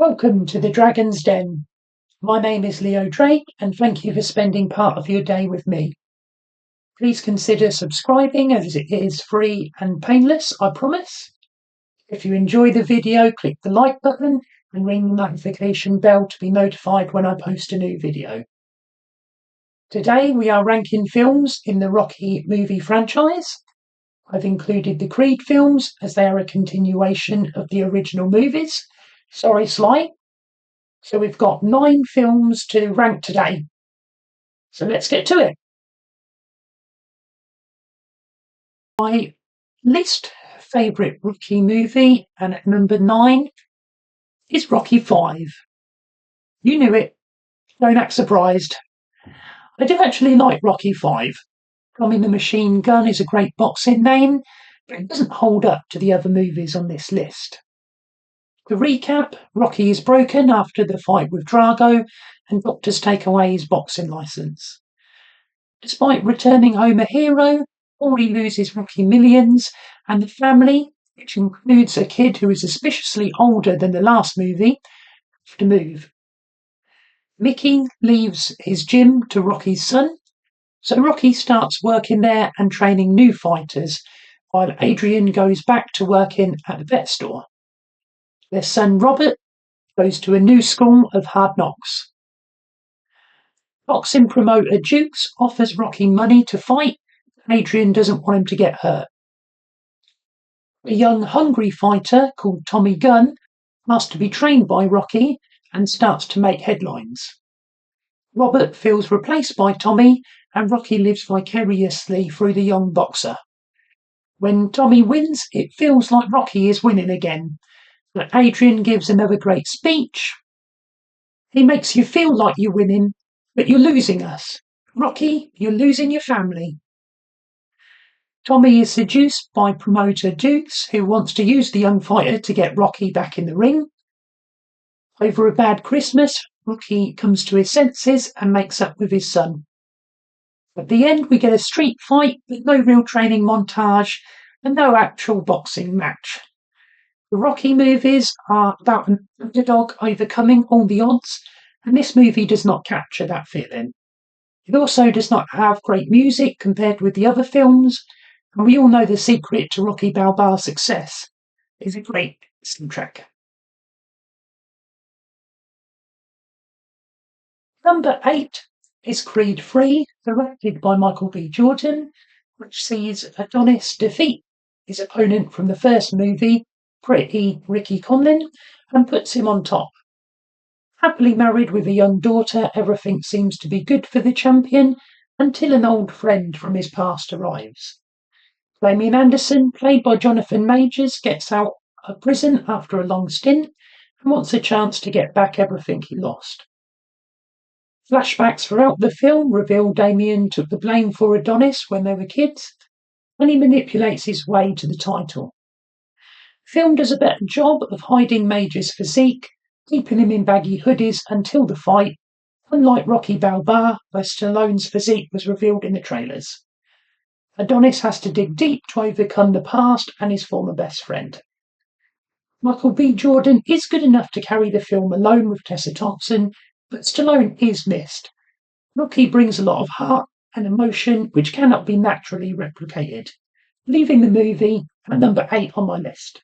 Welcome to the Dragon's Den. My name is Leo Drake and thank you for spending part of your day with me. Please consider subscribing as it is free and painless, I promise. If you enjoy the video, click the like button and ring the notification bell to be notified when I post a new video. Today we are ranking films in the Rocky movie franchise. I've included the Creed films as they are a continuation of the original movies. Sorry, Sly. So we've got 9 films to rank today. So let's get to it. My least favourite Rocky movie, and at number 9, is Rocky 5. You knew it. Don't act surprised. I do actually like Rocky 5. Tommy the Machine Gun is a great boxing name, but it doesn't hold up to the other movies on this list. To recap, Rocky is broken after the fight with Drago, and doctors take away his boxing licence. Despite returning home a hero, Paulie loses Rocky millions, and the family, which includes a kid who is suspiciously older than the last movie, have to move. Mickey leaves his gym to Rocky's son, so Rocky starts working there and training new fighters, while Adrian goes back to working at the vet store. Their son Robert goes to a new school of hard knocks. Boxing promoter Dukes offers Rocky money to fight. Adrian doesn't want him to get hurt. A young, hungry fighter called Tommy Gunn asks to be trained by Rocky and starts to make headlines. Robert feels replaced by Tommy, and Rocky lives vicariously through the young boxer. When Tommy wins, it feels like Rocky is winning again. But Adrian gives another great speech. He makes you feel like you're winning, but you're losing us. Rocky, you're losing your family. Tommy is seduced by promoter Dukes, who wants to use the young fighter to get Rocky back in the ring. Over a bad Christmas, Rocky comes to his senses and makes up with his son. At the end, we get a street fight with no real training montage and no actual boxing match. The Rocky movies are about an underdog overcoming all the odds, and this movie does not capture that feeling. It also does not have great music compared with the other films, and we all know the secret to Rocky Balboa's success is a great soundtrack. Number 8 is Creed 3, directed by Michael B. Jordan, which sees Adonis defeat his opponent from the first movie, Pretty Ricky Conlan, and puts him on top. Happily married with a young daughter, everything seems to be good for the champion until an old friend from his past arrives. Damian Anderson, played by Jonathan Majors, gets out of prison after a long stint and wants a chance to get back everything he lost. Flashbacks throughout the film reveal Damian took the blame for Adonis when they were kids, and he manipulates his way to the title. The film does a better job of hiding Major's physique, keeping him in baggy hoodies until the fight, unlike Rocky Balboa, where Stallone's physique was revealed in the trailers. Adonis has to dig deep to overcome the past and his former best friend. Michael B. Jordan is good enough to carry the film alone with Tessa Thompson, but Stallone is missed. Rocky brings a lot of heart and emotion which cannot be naturally replicated, leaving the movie at number 8 on my list.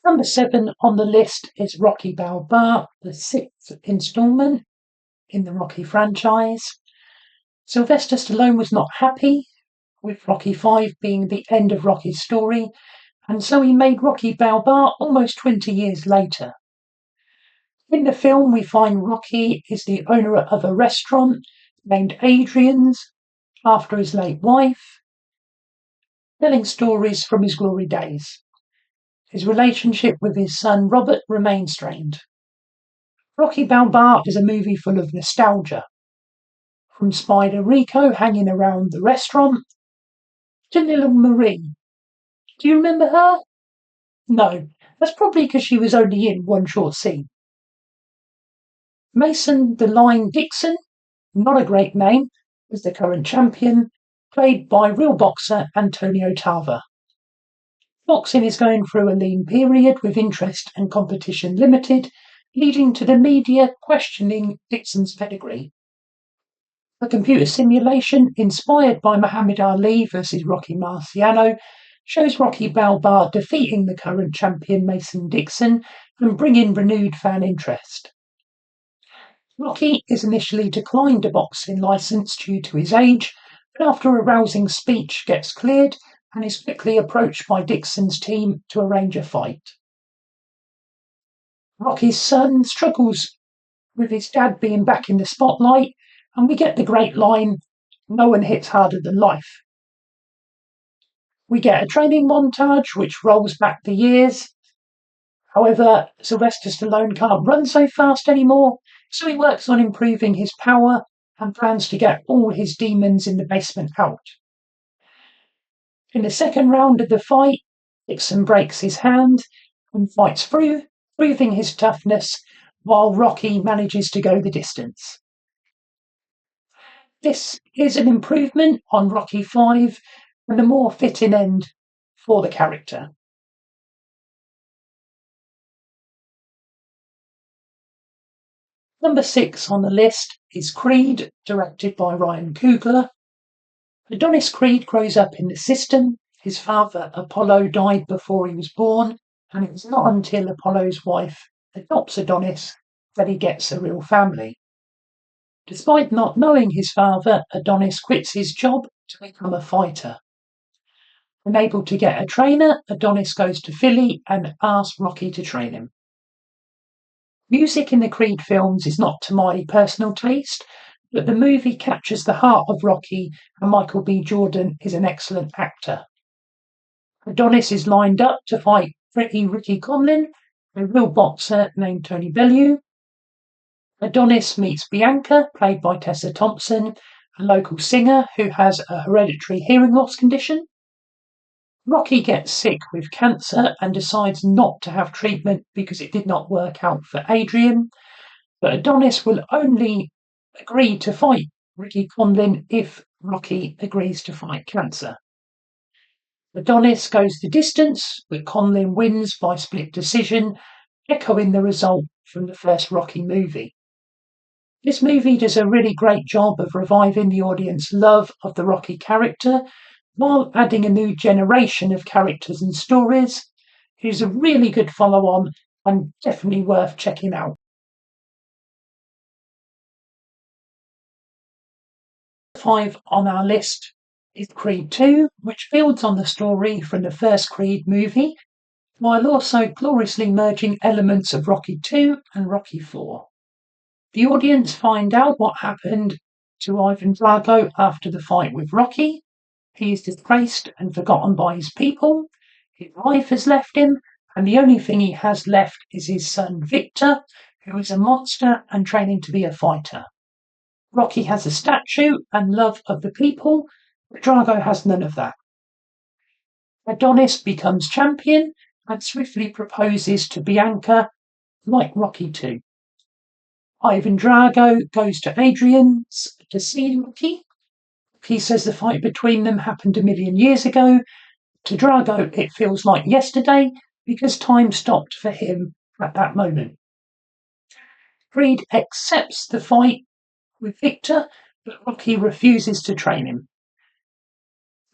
Number 7 on the list is Rocky Balboa, the 6th installment in the Rocky franchise. Sylvester Stallone was not happy with Rocky 5 being the end of Rocky's story, and so he made Rocky Balboa almost 20 years later. In the film, we find Rocky is the owner of a restaurant named Adrian's after his late wife, telling stories from his glory days. His relationship with his son Robert remains strained. Rocky Balboa is a movie full of nostalgia, from Spider Rico hanging around the restaurant to little Marie. Do you remember her? No, that's probably because she was only in one short scene. Mason "The Line" Dixon, not a great name, is the current champion, played by real boxer Antonio Tarver. Boxing is going through a lean period with interest and competition limited, leading to the media questioning Dixon's pedigree. A computer simulation inspired by Muhammad Ali versus Rocky Marciano shows Rocky Balboa defeating the current champion Mason Dixon and bringing renewed fan interest. Rocky is initially declined a boxing license due to his age, but after a rousing speech gets cleared and is quickly approached by Dixon's team to arrange a fight. Rocky's son struggles with his dad being back in the spotlight, and we get the great line, "No one hits harder than life." We get a training montage which rolls back the years. However, Sylvester Stallone can't run so fast anymore, so he works on improving his power and plans to get all his demons in the basement out. In the second round of the fight, Dixon breaks his hand and fights through, proving his toughness, while Rocky manages to go the distance. This is an improvement on Rocky V and a more fitting end for the character. Number 6 on the list is Creed, directed by Ryan Coogler. Adonis Creed grows up in the system. His father, Apollo, died before he was born, and it was not until Apollo's wife adopts Adonis that he gets a real family. Despite not knowing his father, Adonis quits his job to become a fighter. Unable to get a trainer, Adonis goes to Philly and asks Rocky to train him. Music in the Creed films is not to my personal taste, but the movie captures the heart of Rocky, and Michael B. Jordan is an excellent actor. Adonis is lined up to fight Pretty Ricky Conlon, a real boxer named Tony Bellew. Adonis meets Bianca, played by Tessa Thompson, a local singer who has a hereditary hearing loss condition. Rocky gets sick with cancer and decides not to have treatment because it did not work out for Adrian, but Adonis will only agree to fight Ricky Conlon if Rocky agrees to fight cancer. Adonis goes the distance, but Conlon wins by split decision, echoing the result from the first Rocky movie. This movie does a really great job of reviving the audience's love of the Rocky character, while adding a new generation of characters and stories. It is a really good follow-on and definitely worth checking out. 5 on our list is Creed 2, which builds on the story from the first Creed movie, while also gloriously merging elements of Rocky 2 and Rocky 4. The audience find out what happened to Ivan Drago after the fight with Rocky. He is disgraced and forgotten by his people. His wife has left him, and the only thing he has left is his son Victor, who is a monster and training to be a fighter. Rocky has a statue and love of the people, but Drago has none of that. Adonis becomes champion and swiftly proposes to Bianca, like Rocky 2. Ivan Drago goes to Adrian's to see Rocky. He says the fight between them happened 1,000,000 years ago. To Drago, it feels like yesterday because time stopped for him at that moment. Creed accepts the fight with Victor, but Rocky refuses to train him.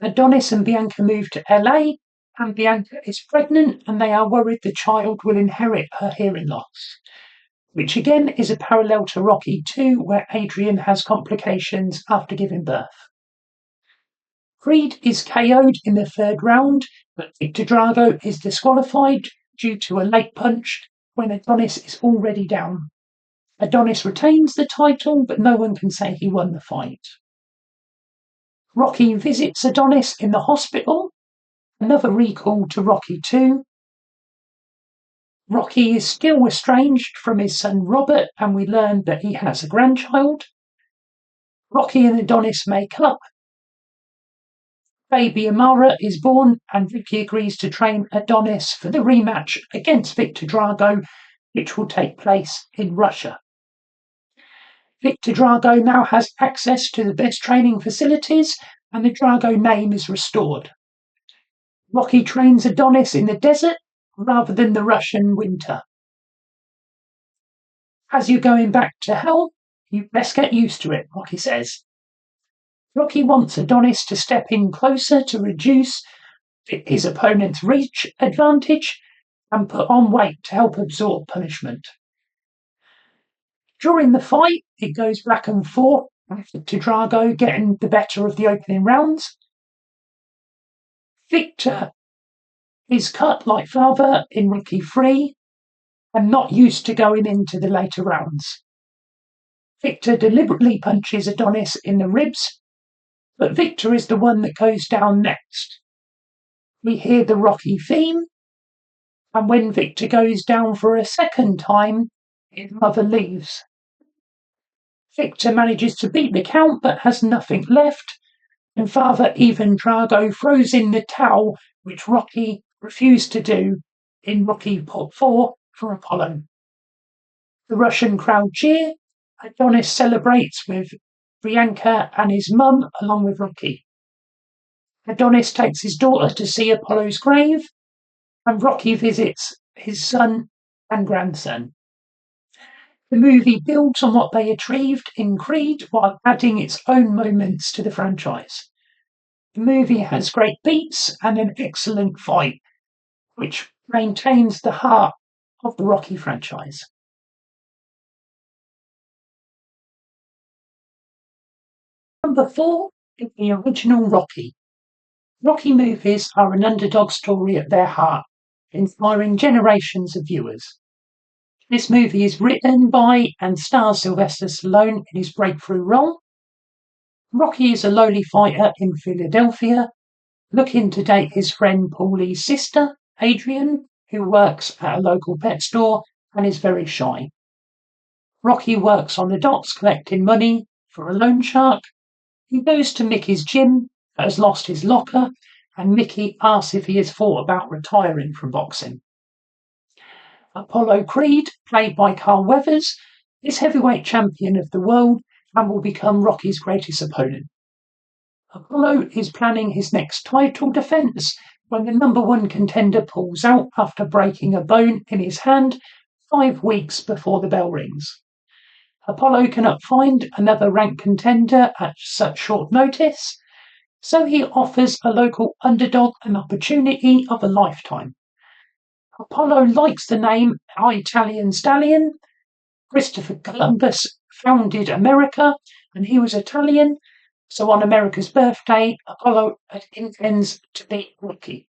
Adonis and Bianca move to LA, and Bianca is pregnant, and they are worried the child will inherit her hearing loss, which again is a parallel to Rocky 2, where Adrian has complications after giving birth. Creed is KO'd in the 3rd round, but Victor Drago is disqualified due to a late punch when Adonis is already down. Adonis retains the title, but no one can say he won the fight. Rocky visits Adonis in the hospital, another recall to Rocky 2. Rocky is still estranged from his son Robert, and we learn that he has a grandchild. Rocky and Adonis make up. Baby Amara is born, and Ricky agrees to train Adonis for the rematch against Victor Drago, which will take place in Russia. Victor Drago now has access to the best training facilities, and the Drago name is restored. Rocky trains Adonis in the desert rather than the Russian winter. As you're going back to hell, you best get used to it, Rocky says. Rocky wants Adonis to step in closer to reduce his opponent's reach advantage and put on weight to help absorb punishment. During the fight, it goes back and forth to Drago getting the better of the opening rounds. Victor is cut like father in Rocky 3 and not used to going into the later rounds. Victor deliberately punches Adonis in the ribs, but Victor is the one that goes down next. We hear the Rocky theme, and when Victor goes down for a second time, his mother leaves. Victor manages to beat the count but has nothing left, and Father Ivan Drago throws in the towel, which Rocky refused to do in Rocky Part 4 for Apollo. The Russian crowd cheer. Adonis celebrates with Bianca and his mum along with Rocky. Adonis takes his daughter to see Apollo's grave, and Rocky visits his son and grandson. The movie builds on what they achieved in Creed while adding its own moments to the franchise. The movie has great beats and an excellent fight, which maintains the heart of the Rocky franchise. Number 4 is the original Rocky. Rocky movies are an underdog story at their heart, inspiring generations of viewers. This movie is written by and stars Sylvester Stallone in his breakthrough role. Rocky is a lowly fighter in Philadelphia, looking to date his friend Paulie's sister, Adrian, who works at a local pet store and is very shy. Rocky works on the docks collecting money for a loan shark. He goes to Mickey's gym, but has lost his locker, and Mickey asks if he has thought about retiring from boxing. Apollo Creed, played by Carl Weathers, is heavyweight champion of the world and will become Rocky's greatest opponent. Apollo is planning his next title defense when the number 1 contender pulls out after breaking a bone in his hand 5 weeks before the bell rings. Apollo cannot find another ranked contender at such short notice, so he offers a local underdog an opportunity of a lifetime. Apollo likes the name Italian Stallion. Christopher Columbus founded America, and he was Italian, so on America's birthday, Apollo intends to beat Rocky.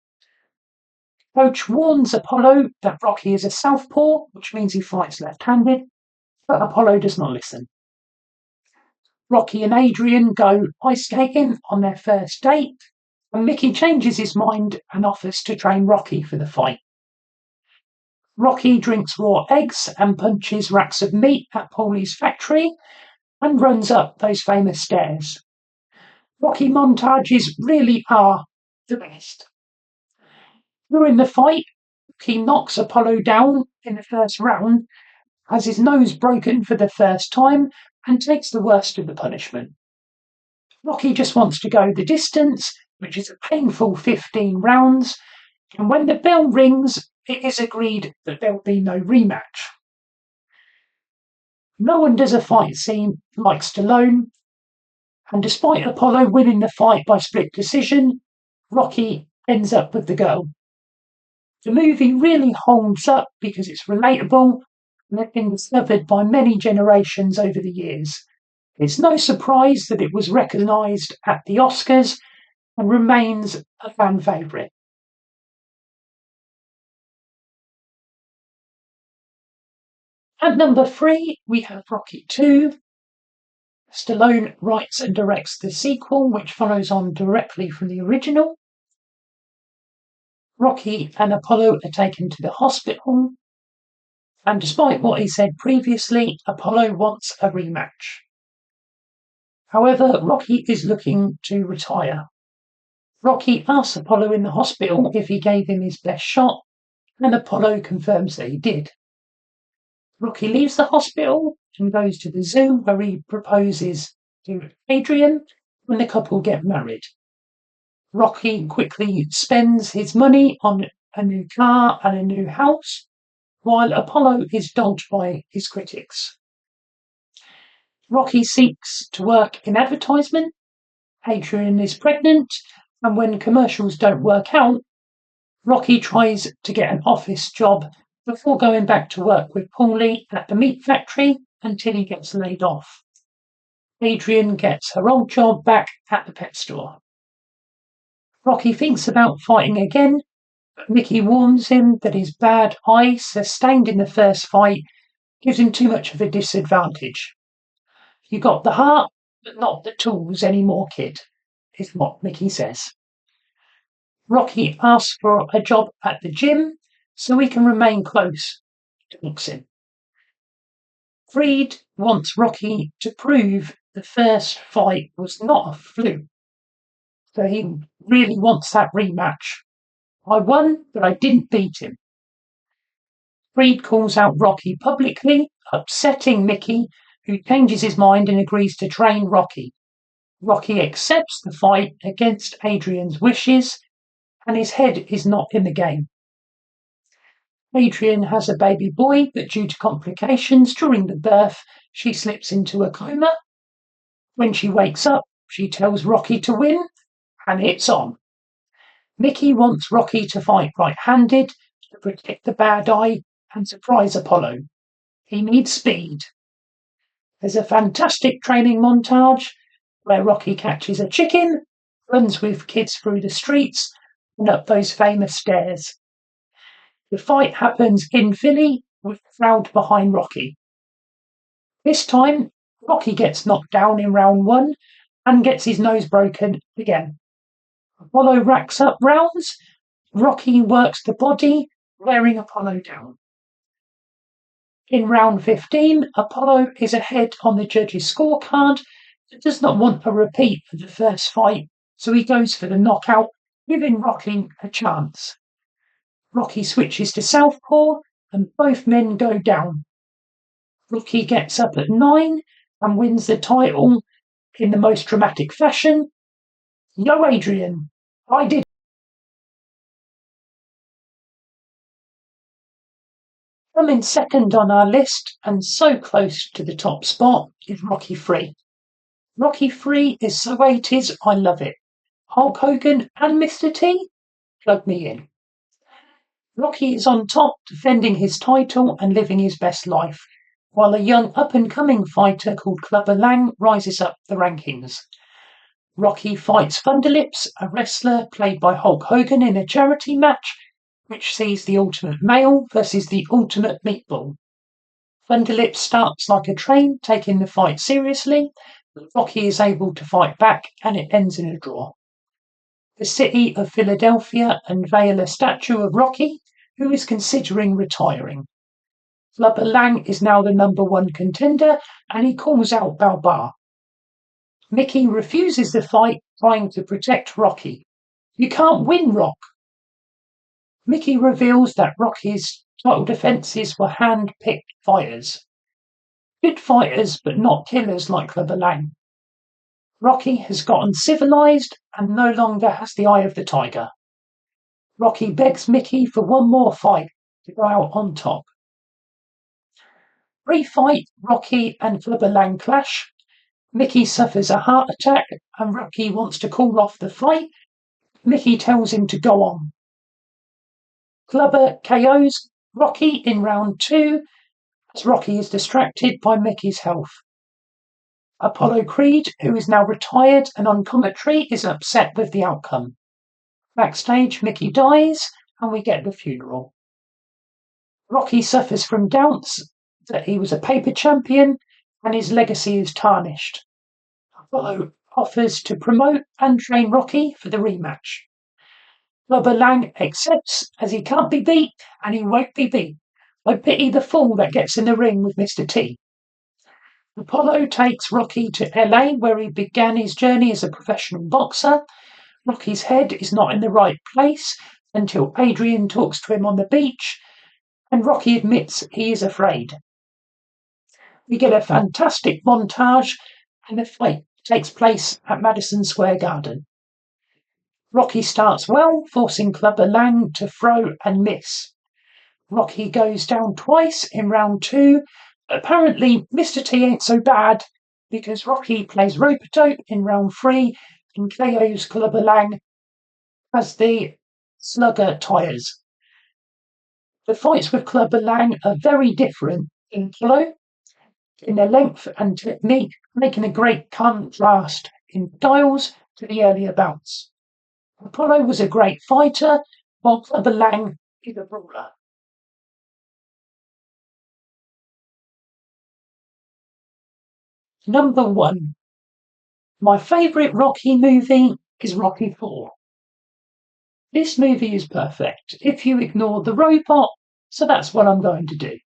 Coach warns Apollo that Rocky is a southpaw, which means he fights left-handed, but Apollo does not listen. Rocky and Adrian go ice skating on their first date, and Mickey changes his mind and offers to train Rocky for the fight. Rocky drinks raw eggs and punches racks of meat at Paulie's factory and runs up those famous stairs. Rocky montages really are the best. During the fight, he knocks Apollo down in the first round, has his nose broken for the first time, and takes the worst of the punishment. Rocky just wants to go the distance, which is a painful 15 rounds, and when the bell rings, it is agreed that there will be no rematch. No one does a fight scene like Stallone, and despite Apollo winning the fight by split decision, Rocky ends up with the girl. The movie really holds up because it's relatable and has been discovered by many generations over the years. It's no surprise that it was recognised at the Oscars and remains a fan favourite. At number 3, we have Rocky 2. Stallone writes and directs the sequel, which follows on directly from the original. Rocky and Apollo are taken to the hospital, and despite what he said previously, Apollo wants a rematch. However, Rocky is looking to retire. Rocky asks Apollo in the hospital if he gave him his best shot, and Apollo confirms that he did. Rocky leaves the hospital and goes to the zoo where he proposes to Adrian when the couple get married. Rocky quickly spends his money on a new car and a new house, while Apollo is dogged by his critics. Rocky seeks to work in advertisement. Adrian is pregnant, and when commercials don't work out, Rocky tries to get an office job before going back to work with Paulie at the meat factory until he gets laid off. Adrian gets her old job back at the pet store. Rocky thinks about fighting again, but Mickey warns him that his bad eye, sustained in the first fight, gives him too much of a disadvantage. You got the heart, but not the tools anymore, kid, is what Mickey says. Rocky asks for a job at the gym so he can remain close to boxing. Freed wants Rocky to prove the first fight was not a fluke. So he really wants that rematch. I won, but I didn't beat him. Freed calls out Rocky publicly, upsetting Mickey, who changes his mind and agrees to train Rocky. Rocky accepts the fight against Adrian's wishes, and his head is not in the game. Adrian has a baby boy, but due to complications during the birth, she slips into a coma. When she wakes up, she tells Rocky to win, and it's on. Mickey wants Rocky to fight right-handed to protect the bad eye and surprise Apollo. He needs speed. There's a fantastic training montage where Rocky catches a chicken, runs with kids through the streets, and up those famous stairs. The fight happens in Philly with the crowd behind Rocky. This time, Rocky gets knocked down in round 1 and gets his nose broken again. Apollo racks up rounds. Rocky works the body, wearing Apollo down. In round 15, Apollo is ahead on the judge's scorecard, but does not want a repeat of the first fight, so he goes for the knockout, giving Rocky a chance. Rocky switches to southpaw, and both men go down. Rocky gets up at 9 and wins the title in the most dramatic fashion. Yo, Adrian, I did. Coming second on our list and so close to the top spot is Rocky III. Rocky III is so 80s, I love it. Hulk Hogan and Mr. T? Plug me in. Rocky is on top, defending his title and living his best life, while a young up-and-coming fighter called Clubber Lang rises up the rankings. Rocky fights Thunderlips, a wrestler played by Hulk Hogan, in a charity match, which sees the Ultimate Male versus the Ultimate Meatball. Thunderlips starts like a train, taking the fight seriously, but Rocky is able to fight back and it ends in a draw. The city of Philadelphia unveil a statue of Rocky, who is considering retiring. Clubber Lang is now the #1 contender, and he calls out Balbar. Mickey refuses the fight, trying to protect Rocky. You can't win, Rock. Mickey reveals that Rocky's title defenses were hand-picked fighters. Good fighters, but not killers like Clubber Lang. Rocky has gotten civilized and no longer has the eye of the tiger. Rocky begs Mickey for one more fight to go out on top. Pre-fight, Rocky and Clubber Lang clash. Mickey suffers a heart attack and Rocky wants to call off the fight. Mickey tells him to go on. Clubber KOs Rocky in round 2 as Rocky is distracted by Mickey's health. Apollo Creed, who is now retired and on commentary, is upset with the outcome. Backstage, Mickey dies and we get the funeral. Rocky suffers from doubts that he was a paper champion and his legacy is tarnished. Apollo offers to promote and train Rocky for the rematch. Clubber Lang accepts as he can't be beat and he won't be beat. I pity the fool that gets in the ring with Mr. T. Apollo takes Rocky to LA, where he began his journey as a professional boxer. Rocky's head is not in the right place until Adrian talks to him on the beach, and Rocky admits he is afraid. We get a fantastic montage, and the fight takes place at Madison Square Garden. Rocky starts well, forcing Clubber Lang to throw and miss. Rocky goes down twice in round 2. Apparently, Mr. T ain't so bad because Rocky plays rope-a-dope in round 3 and KO's Clubber Lang as the slugger tires. The fights with Clubber Lang are very different in Apollo in their length and technique, making a great contrast in styles to the earlier bouts. Apollo was a great fighter, while Clubber Lang is a brawler. Number 1. My favourite Rocky movie is Rocky 4. This movie is perfect if you ignore the robot, so that's what I'm going to do.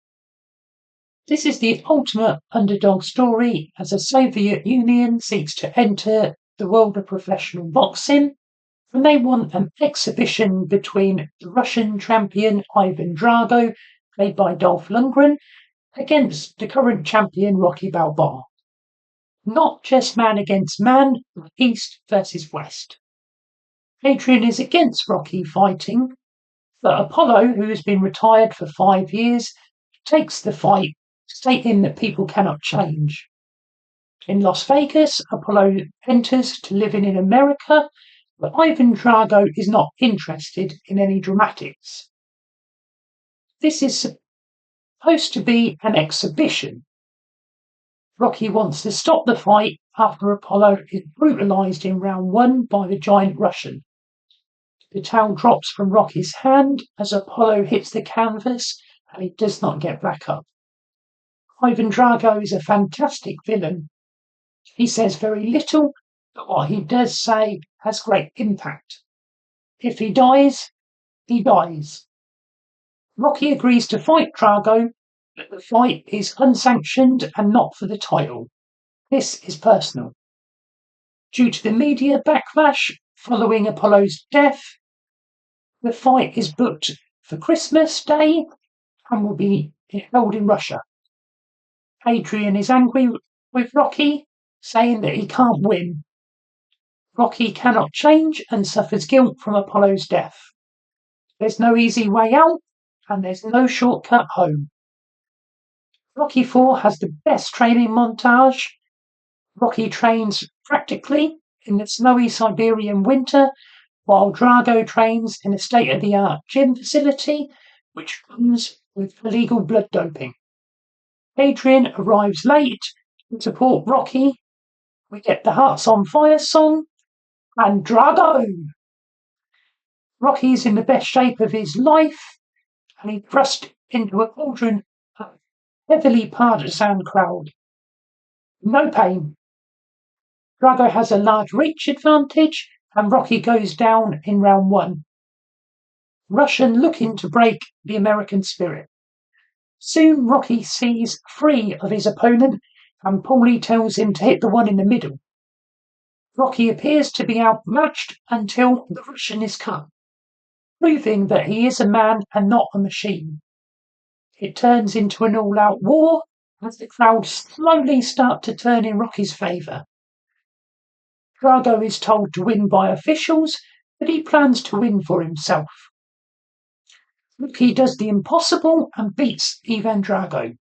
This is the ultimate underdog story as the Soviet Union seeks to enter the world of professional boxing, and they want an exhibition between the Russian champion Ivan Drago, played by Dolph Lundgren, against the current champion Rocky Balboa. Not just man against man, but East versus West. Adrian is against Rocky fighting, but Apollo, who has been retired for 5 years, takes the fight, stating that people cannot change. In Las Vegas, Apollo enters to live in America, but Ivan Drago is not interested in any dramatics. This is supposed to be an exhibition. Rocky wants to stop the fight after Apollo is brutalized in round 1 by the giant Russian. The towel drops from Rocky's hand as Apollo hits the canvas and he does not get back up. Ivan Drago is a fantastic villain. He says very little, but what he does say has great impact. If he dies, he dies. Rocky agrees to fight Drago, but the fight is unsanctioned and not for the title. This is personal. Due to the media backlash following Apollo's death, the fight is booked for Christmas Day and will be held in Russia. Adrian is angry with Rocky, saying that he can't win. Rocky cannot change and suffers guilt from Apollo's death. There's no easy way out, and there's no shortcut home. Rocky 4 has the best training montage. Rocky trains practically in the snowy Siberian winter, while Drago trains in a state-of-the-art gym facility, which comes with illegal blood doping. Adrian arrives late to support Rocky. We get the Hearts on Fire song, and Drago! Rocky's in the best shape of his life, and he's thrust into a cauldron of heavily partisan crowd. No pain. Drago has a large reach advantage, and Rocky goes down in round 1. Russian looking to break the American spirit. Soon Rocky sees 3 of his opponent, and Paulie tells him to hit the one in the middle. Rocky appears to be outmatched until the Russian is cut, proving that he is a man and not a machine. It turns into an all-out war as the crowd slowly start to turn in Rocky's favour. Drago is told to win by officials, but he plans to win for himself. Rocky does the impossible and beats Ivan Drago.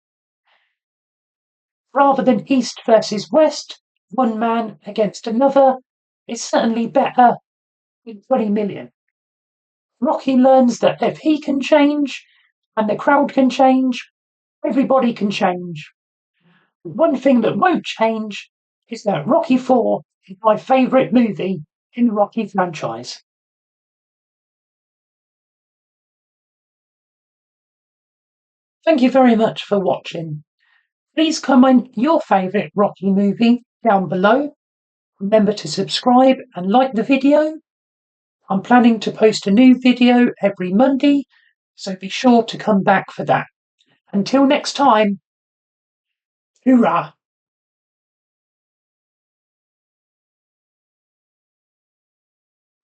Rather than East versus West, one man against another is certainly better than 20 million. Rocky learns that if he can change, and the crowd can change, everybody can change. One thing that won't change is that Rocky 4 is my favourite movie in the Rocky franchise. Thank you very much for watching. Please comment your favourite Rocky movie down below. Remember to subscribe and like the video. I'm planning to post a new video every Monday, so be sure to come back for that. Until next time, hoorah!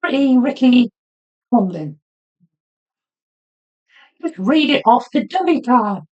Pretty Ricky Conlon. Just read it off the dummy card.